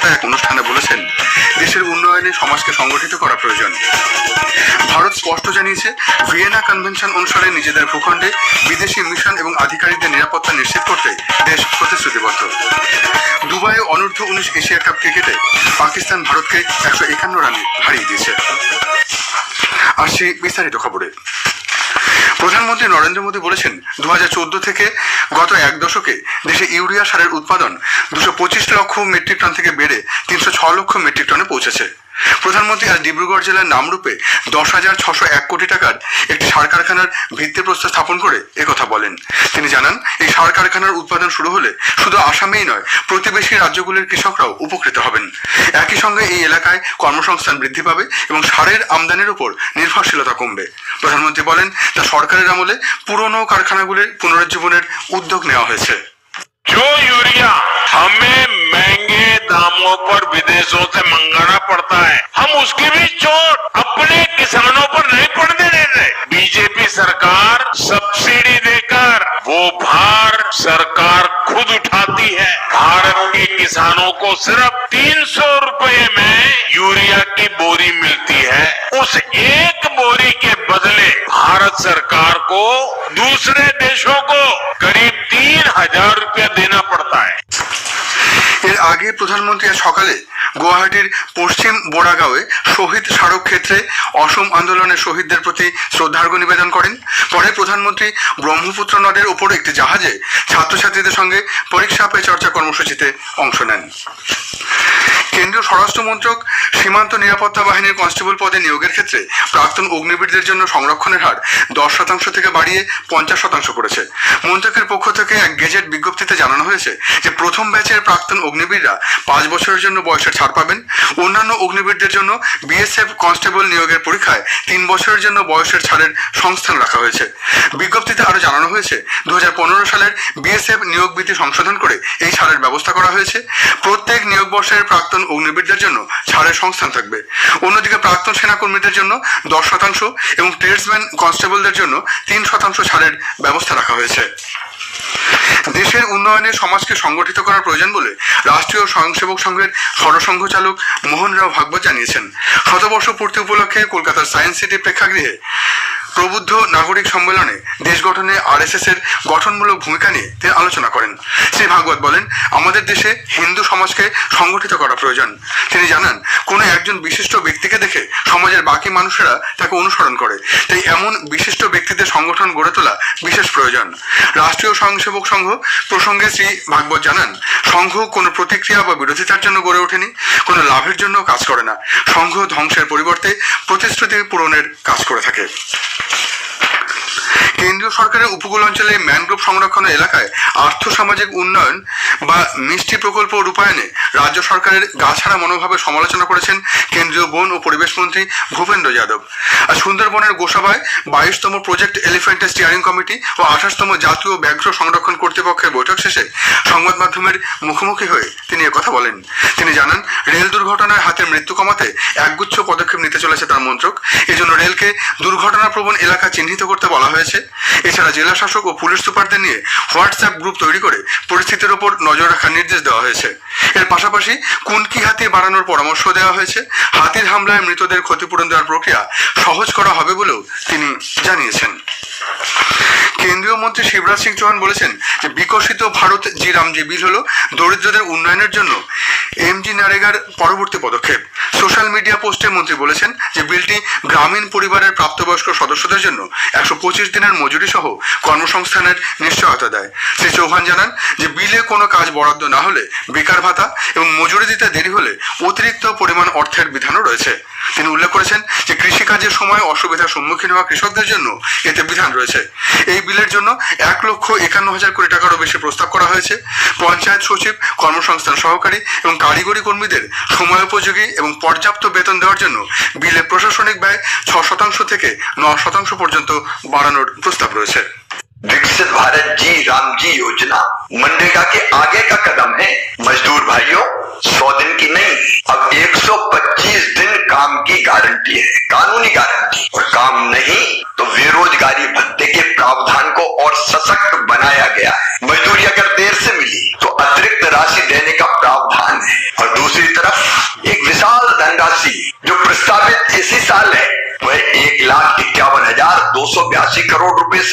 কলকাতায় এক অনুষ্ঠানে বলেছেন, দেশের উন্নয়নে সমাজকে সংগঠিত করা প্রয়োজন। ভারত স্পষ্ট জানিয়েছে, ভিয়েনা কনভেনশন অনুসারে নিজেদের ভূখণ্ডে বিদেশি মিশন এবং আধিকারিকদের নিরাপত্তা নিশ্চিত করতে দেশ প্রতিশ্রুতিবদ্ধ। দুবাইয়ে অনূর্ধ্ব-19 এশিয়া কাপ ক্রিকেটে পাকিস্তান ভারতকে 151 রানে হারিয়ে দিয়েছে। আসছি বিস্তারিত খবরে। প্রধানমন্ত্রী নরেন্দ্র মোদী বলেছেন, 2014 থেকে গত এক দশকে দেশে ইউরিয়া সারের উৎপাদন 225 লক্ষ মেট্রিক টন থেকে বেড়ে 306 লক্ষ মেট্রিক টনে পৌঁছেছে। প্রধানমন্ত্রী আজ ডিব্রুগড় জেলার নামরূপে 10,601 কোটি টাকার একটি সার কারখানার ভিত্তিপ্রস্তর স্থাপন করে একথা বলেন। তিনি জানান, এই সার কারখানার উৎপাদন শুরু হলে শুধু আসামেই নয়, প্রতিবেশী রাজ্যগুলির কৃষকরাও উপকৃত হবেন। একই সঙ্গে এই এলাকায় কর্মসংস্থান বৃদ্ধি পাবে এবং সারের আমদানির উপর নির্ভরশীলতা কমবে। প্রধানমন্ত্রী বলেন, তা সরকারের আমলে পুরনো কারখানাগুলির পুনরুজ্জীবনের উদ্যোগ নেওয়া হয়েছে। जो यूरिया हमें महंगे दामों पर विदेशों से मंगाना पड़ता है, हम उसकी भी चोट अपने किसानों पर नहीं पड़ने देते। बीजेपी सरकार सब्सिडी देकर वो भार सरकार खुद उठाती है। भारत के किसानों को सिर्फ 300 रुपए में यूरिया की बोरी मिलती है। उस एक बोरी के बदले भारत सरकार को दूसरे देशों को करीब 3,000 रुपया देना पड़ता है। এর আগে প্রধানমন্ত্রী আজ সকালে গুয়াহাটির পশ্চিম বোরাগাঁওয়ে শহীদ স্মারক ক্ষেত্রে অসম আন্দোলনের শহীদদের প্রতি শ্রদ্ধার্ঘ্য নিবেদন করেন। পরে প্রধানমন্ত্রী ব্রহ্মপুত্র নদের ওপর একটি জাহাজে ছাত্রছাত্রীদের সঙ্গে পরীক্ষা পে চর্চা কর্মসূচিতে অংশ নেন। কেন্দ্রীয় স্বরাষ্ট্র মন্ত্রক সীমান্ত নিরাপত্তা বাহিনীর কনস্টেবল পদে নিয়োগের ক্ষেত্রে প্রাক্তন অগ্নিবীরদের জন্য সংরক্ষণের হার 10% থেকে বাড়িয়ে 50% করেছে। মন্ত্রকের পক্ষ থেকে এক গেজেট বিজ্ঞপ্তিতে জানানো হয়েছে যে প্রথম ব্যাচের প্রাক্তন অগ্নিবীররা 5 বছরের জন্য বয়সের ছাড় পাবেন। অন্যান্য অগ্নিবীরদের জন্য বিএসএফ কনস্টেবল নিয়োগের পরীক্ষায় 3 বছরের জন্য বয়সের ছাড়ের সংস্থান রাখা হয়েছে। বিজ্ঞপ্তিতে আরও জানানো হয়েছে, 2015 সালের বিএসএফ নিয়োগ বিধি সংশোধন করে এই ছাড়ের ব্যবস্থা করা হয়েছে। প্রত্যেক নিয়োগ বর্ষের প্রাক্তন অগ্নিবীরদের জন্য ছাড়ের সংস্থান থাকবে। অন্যদিকে প্রাক্তন সেনাকর্মীদের জন্য 10% এবং ট্রেডসম্যান কনস্টেবলদের জন্য 3% ছাড়ের ব্যবস্থা রাখা হয়েছে। দেশের উন্নয়নে সমাজকে সংগঠিত করার প্রয়োজন বলে রাষ্ট্রীয় স্বয়ংসেবক সংঘের সরসংঘ চালক মোহন রাও ভাগবত জানিয়েছেন। শতবর্ষ পূর্তি উপলক্ষে কলকাতার সায়েন্স সিটি প্রেক্ষাগৃহে প্রবুদ্ধ নাগরিক সম্মেলনে দেশ গঠনে আরএসএস এর গঠনমূলক ভূমিকা নিয়ে তিনি আলোচনা করেন। শ্রী ভাগবত বলেন, আমাদের দেশে হিন্দু সমাজকে সংগঠিত করা প্রয়োজন। তিনি জানান, কোনো একজন বিশিষ্ট ব্যক্তিকে দেখে সমাজের বাকি মানুষেরা তাকে অনুসরণ করে, তাই এমন বিশিষ্ট ব্যক্তিদের সংগঠন গড়ে তোলা বিশেষ প্রয়োজন। রাষ্ট্রীয় স্বয়ংসেবক সংঘ প্রসঙ্গে শ্রী ভাগবত জানান, সংঘ কোনো প্রতিক্রিয়া বা বিরোধিতার জন্য গড়ে ওঠেনি, কোনো লাভের জন্য কাজ করে না। সংঘ ধ্বংসের পরিবর্তে প্রতিশ্রুতি পূরণের কাজ করে থাকে। কেন্দ্রীয় সরকারের উপকূল অঞ্চলে ম্যানগ্রোভ সংরক্ষণ এলাকায় আর্থসামাজিক উন্নয়ন বা মিষ্টি প্রকল্প রূপায়ণে রাজ্য সরকারের গাছহারা মনোভাবের সমালোচনা করেছেন কেন্দ্রীয় বন ও পরিবেশ মন্ত্রী ভূপেন্দ্র যাদব। আজ সুন্দরবনের গোসাবায় 22তম প্রজেক্ট এলিফ্যান্টের স্টিয়ারিং কমিটি ও 28তম জাতীয় ব্যাঘ্র সংরক্ষণ কর্তৃপক্ষের বৈঠক শেষে সংবাদ মাধ্যমের মুখোমুখি হয়ে তিনি একথা বলেন। তিনি জানান, রেল দুর্ঘটনায় হাতের মৃত্যু কমাতে একগুচ্ছ পদক্ষেপ নিতে চলেছে তার মন্ত্রক। এজন্য রেলকে দুর্ঘটনাপ্রবণ এলাকা চিহ্নিত করতে বলা হয়েছে। এছাড়া জেলা শাসক ও পুলিশ সুপারদের নিয়ে হোয়াটসঅ্যাপ গ্রুপ তৈরি করে পরিস্থিতির ওপর নজর রাখার নির্দেশ দেওয়া হয়েছে। এর পাশাপাশি কুনকি হাতি বাড়ানোর পরামর্শ দেওয়া হয়েছে। হাতির হামলায় মৃতদের ক্ষতিপূরণ দেওয়ার প্রক্রিয়া সহজ করা হবে বলেও তিনি জানিয়েছেন। কেন্দ্রীয় মন্ত্রী শিবরাজ সিং চৌহান বলেছেন যে বিকশিত ভারত জি রামজি বিল হল দরিদ্রদের উন্নয়নের জন্য এমজি নারেগার পরবর্তী পদক্ষেপ। সোশ্যাল মিডিয়া পোস্টে মন্ত্রী বলেছেন যে বিলটি গ্রামীণ পরিবারের প্রাপ্তবয়স্ক সদস্যদের জন্য 125 দিনের মজুরি সহ কর্মসংস্থানের নিশ্চয়তা দেয়। শ্রী চৌহান জানান যে বিলে কোনো কাজ বরাদ্দ না হলে বেকার ভাতা এবং মজুরি দিতে দেরি হলে অতিরিক্ত পরিমাণ অর্থের বিধানও রয়েছে। তিনি উল্লেখ করেছেন যে কৃষিকাজের সময় অসুবিধার সম্মুখীন হওয়া কৃষকদের জন্য এতে বিধান রয়েছে। এই বিলের জন্য 1,51,000 কোটি টাকারও বেশি প্রস্তাব করা হয়েছে। পঞ্চায়েত সচিব, কর্মসংস্থান সহকারী এবং কারিগরি কর্মীদের সময়োপযোগী এবং পর্যাপ্ত বেতন দেওয়ার জন্য বিলে প্রশাসনিক ব্যয় 6% থেকে 9% পর্যন্ত বাড়ানোর প্রস্তাব রয়েছে। विकसित भारत जी राम जी योजना मनरेगा के आगे का कदम है। मजदूर भाइयों, 100 दिन की नहीं, अब 125 दिन काम की गारंटी है, कानूनी गारंटी। और काम नहीं तो बेरोजगारी भत्ते के प्रावधान को और सशक्त बनाया गया है। मजदूरी अगर देर से मिली तो अतिरिक्त राशि देने का प्रावधान है। और दूसरी तरफ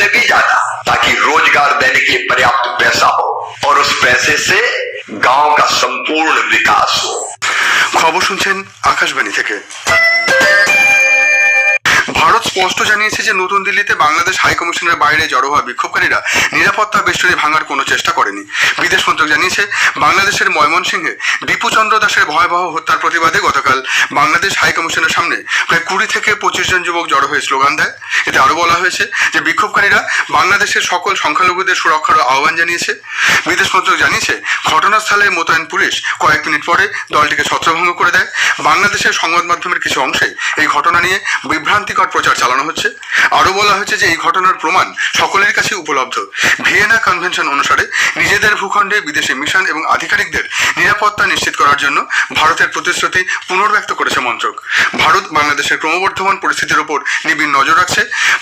से भी ज्यादा, ताकि रोजगार देने के लिए पर्याप्त पैसा हो और उस पैसे से गांव का संपूर्ण विकास हो। খবর শুনছেন আকাশবাণী থেকে। ভারত স্পষ্ট জানিয়েছে যে নতুন দিল্লিতে বাংলাদেশ হাই কমিশনের বাইরে জড়ো হওয়া বিক্ষোভকারীরা নিরাপত্তা বেষ্টনী ভাঙার কোনো চেষ্টা করেনি। বিদেশ মন্ত্রক জানিয়েছে বাংলাদেশের ময়মনসিংহে দীপু চন্দ্র দাসের ভয়াবহ হত্যার প্রতিবাদে গতকাল বাংলাদেশ হাই কমিশনের সামনে প্রায় 20 থেকে 25 জন যুবক জড়ো হয়ে স্লোগান দেয়। এতে আরো বলা হয়েছে যে বিক্ষোভকারীরা বাংলাদেশের সকল সংখ্যালঘুদের সুরক্ষার আহ্বান জানিয়েছে। বিদেশ মন্ত্রক জানিয়েছে ঘটনাস্থলে মোতায়েন পুলিশ কয়েক মিনিট পরে দলটিকে ছত্রভঙ্গ করে দেয়। বাংলাদেশের সংবাদ মাধ্যমের কিছু অংশে এই ঘটনা নিয়ে বিভ্রান্তিকর প্রচার চালানো হচ্ছে। আরো বলা হয়েছে যে এই ঘটনার প্রমাণ সকলের কাছে উপলব্ধ। ভিয়েনা কনভেনশন অনুসারে নিজেদের ভূখণ্ডে বিদেশি মিশন এবং আধিকারিকদের নিরাপত্তা নিশ্চিত করার জন্য ভারতের প্রতিশ্রুতি পুনর্ব্যক্ত করেছে মন্ত্রক। ভারত বাংলাদেশের ক্রমবর্ধমান পরিস্থিতির উপর নিবিড় নজর রাখছে।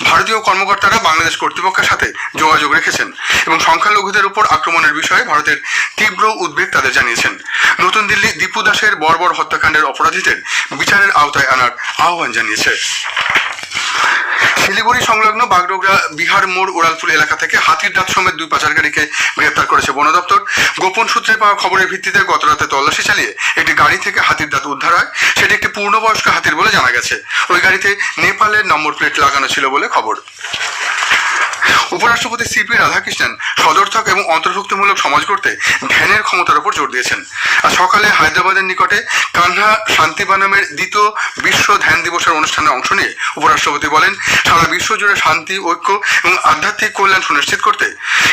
ভারতীয় কর্মকর্তারা বাংলাদেশ কর্তৃপক্ষের সাথে যোগাযোগ রেখেছেন এবং সংখ্যালঘুদের উপর আক্রমণের বিষয়ে ভারতের তীব্র উদ্বেগ তাদের জানিয়েছেন। নতুন দিল্লি দীপু দাসের বর্বর হত্যাকাণ্ডের অপরাধীদের বিচারের আওতায় আনার আহ্বান জানিয়েছে। শিলিগুড়ি সংলগ্ন বাগডোগরা বিহার মোড় উড়ালপুল এলাকা থেকে হাতির দাঁত সমেত 2 পাচারকারীকে গ্রেপ্তার করেছে বন দপ্তর। গোপন সূত্রে পাওয়া খবরের ভিত্তিতে গতরাতে তল্লাশি চালিয়ে একটি গাড়ি থেকে হাতির দাঁত উদ্ধার হয়। সেটি একটি পূর্ণবয়স্ক হাতির বলে জানা গেছে। ওই গাড়িতে নেপালের নম্বর প্লেট লাগানো ছিল বলে খবর। উপরাষ্ট্রপতি সিপি রাধাকৃষ্ণন সদর্থক এবং অন্তর্ভুক্তিমূলক সমাজ গড়তে ধ্যানের ক্ষমতার উপর জোর দিয়েছেন। আজ সকালে হায়দ্রাবাদের নিকটে কানহা শান্তিবানামের দ্বিতীয় বিশ্ব ধ্যান দিবসের অনুষ্ঠানে অংশ নিয়ে উপরাষ্ট্রপতি বলেন, সারা বিশ্ব জুড়ে শান্তি, ঐক্য এবং আধ্যাত্মিক কল্যাণ সুনিশ্চিত করতে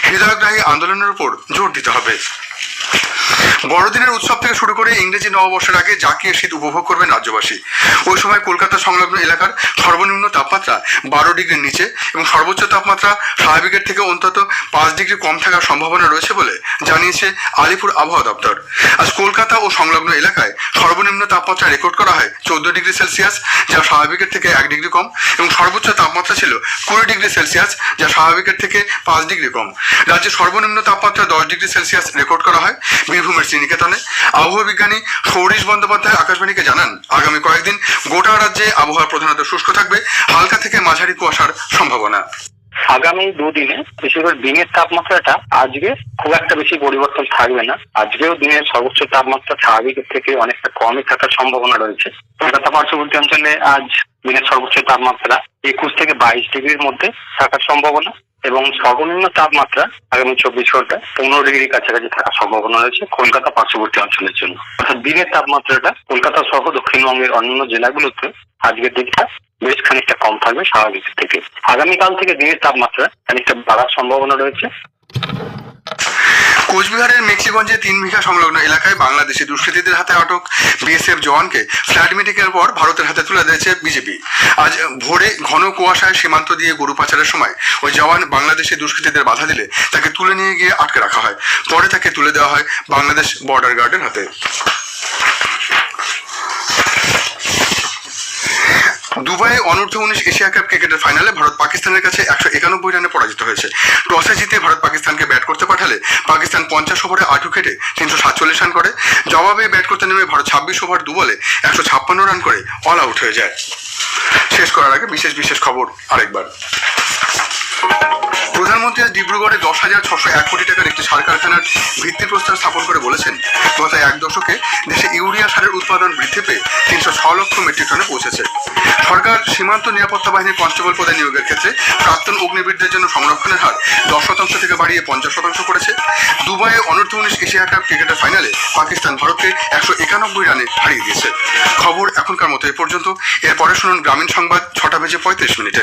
হৃদয়গ্রাহী আন্দোলনের উপর জোর দিতে হবে। বড়দিনের উৎসব থেকে শুরু করে ইংরেজি নববর্ষের আগে জাঁকিয়ে শীত উপভোগ করবেন রাজ্যবাসী। ওই সময় কলকাতা সংলগ্ন এলাকার সর্বনিম্ন তাপমাত্রা 12 ডিগ্রির নিচে এবং সর্বোচ্চ তাপমাত্রা স্বাভাবিকের থেকে অন্তত 5 ডিগ্রি কম থাকার সম্ভাবনা রয়েছে বলে জানিয়েছে আলিপুর আবহাওয়া দপ্তর। আজ কলকাতা ও সংলগ্ন এলাকায় সর্বনিম্ন তাপমাত্রা রেকর্ড করা হয় 14 ডিগ্রি সেলসিয়াস, যা স্বাভাবিকের থেকে 1 ডিগ্রি কম, এবং সর্বোচ্চ তাপমাত্রা ছিল 20 ডিগ্রি সেলসিয়াস, যা স্বাভাবিকের থেকে 5 ডিগ্রি কম। রাজ্যের সর্বনিম্ন তাপমাত্রা 10 ডিগ্রি সেলসিয়াস রেকর্ড করা হয় বীরভূমের শ্রীনিকেতনে। আবহাওয়া বিজ্ঞানী সৌরিশ বন্দ্যোপাধ্যায় আকাশবাণীকে জানান, আগামী কয়েকদিন গোটা রাজ্যে আবহাওয়া প্রধানত শুষ্ক থাকবে, হালকা থেকে মাঝারি কুয়াশার সম্ভাবনা। আগামী দুদিনে বিশেষ করে দিনের তাপমাত্রাটা আজকে খুব একটা বেশি পরিবর্তন থাকবে না। আজকেও দিনের সর্বোচ্চ তাপমাত্রা স্বাভাবিকের থেকে অনেকটা কমই থাকার সম্ভাবনা রয়েছে। কলকাতা পার্শ্ববর্তী অঞ্চলে আজ দিনের সর্বোচ্চ তাপমাত্রা 21 থেকে 22 ডিগ্রির মধ্যে থাকার সম্ভাবনা এবং সর্বনিম্ন তাপমাত্রা আগামী 24 ঘন্টায় 15 ডিগ্রির কাছাকাছি থাকার সম্ভাবনা রয়েছে কলকাতা পার্শ্ববর্তী অঞ্চলের জন্য। অর্থাৎ দিনের তাপমাত্রাটা কলকাতা সহ দক্ষিণবঙ্গের অন্যান্য জেলাগুলোতে আজকের দিনটা বেশ খানিকটা কম থাকবে স্বাভাবিকের থেকে। আগামীকাল থেকে দিনের তাপমাত্রা খানিকটা বাড়ার সম্ভাবনা রয়েছে। কোচবিহারের মেক্সিগঞ্জে 3 বিঘা সংলগ্ন এলাকায় বাংলাদেশি দুষ্কৃতীদের হাতে আটক বিএসএফ জওয়ানকে ফ্ল্যাট মিটিংয়ের পর ভারতের হাতে তুলে দিয়েছে বিজেপি। আজ ভোরে ঘন কুয়াশায় সীমান্ত দিয়ে গরু পাচারের সময় ওই জওয়ান বাংলাদেশি দুষ্কৃতীদের বাধা দিলে তাকে তুলে নিয়ে গিয়ে আটকে রাখা হয়। পরে তাকে তুলে দেওয়া হয় বাংলাদেশ বর্ডার গার্ডের হাতে। দুবাইয়ে অনূর্ধ্ব-19 এশিয়া কাপ ক্রিকেটের ফাইনালে ভারত পাকিস্তানের কাছে 191 রানে পরাজিত হয়েছে। টসে জিতে ভারত পাকিস্তানকে ব্যাট করতে পাঠালে পাকিস্তান 50 ওভারে 8 উইকেটে 347 রান করে। জবাবে ব্যাট করতে নেমে ভারত 26 ওভার 2 বলে 156 রান করে অল আউট হয়ে যায়। শেষ করার আগে বিশেষ খবর আরেকবার। প্রধানমন্ত্রী আজ ডিব্রুগড়ে 10,601 কোটি টাকার একটি সার কারখানার ভিত্তিপ্রস্তর স্থাপন করে বলেছেন, গত 1 দশকে দেশে ইউরিয়া সারের উৎপাদন বৃদ্ধি পেয়ে 306 লক্ষ মেট্রিক টনে পৌঁছেছে। সরকার সীমান্ত নিরাপত্তা বাহিনীর কনস্টেবল পদে নিয়োগের ক্ষেত্রে প্রাক্তন অগ্নিবীরদের জন্য সংরক্ষণের হার 10% থেকে বাড়িয়ে 50% করেছে। দুবাইয়ে অনূর্ধ্ব-19 এশিয়া কাপ ক্রিকেটের ফাইনালে পাকিস্তান ভারতকে 191 রানে হারিয়ে দিয়েছে। খবর এখনকার মতো এ পর্যন্ত। এরপরে শুনুন গ্রামীণ সংবাদ 6টা বেজে 35 মিনিটে।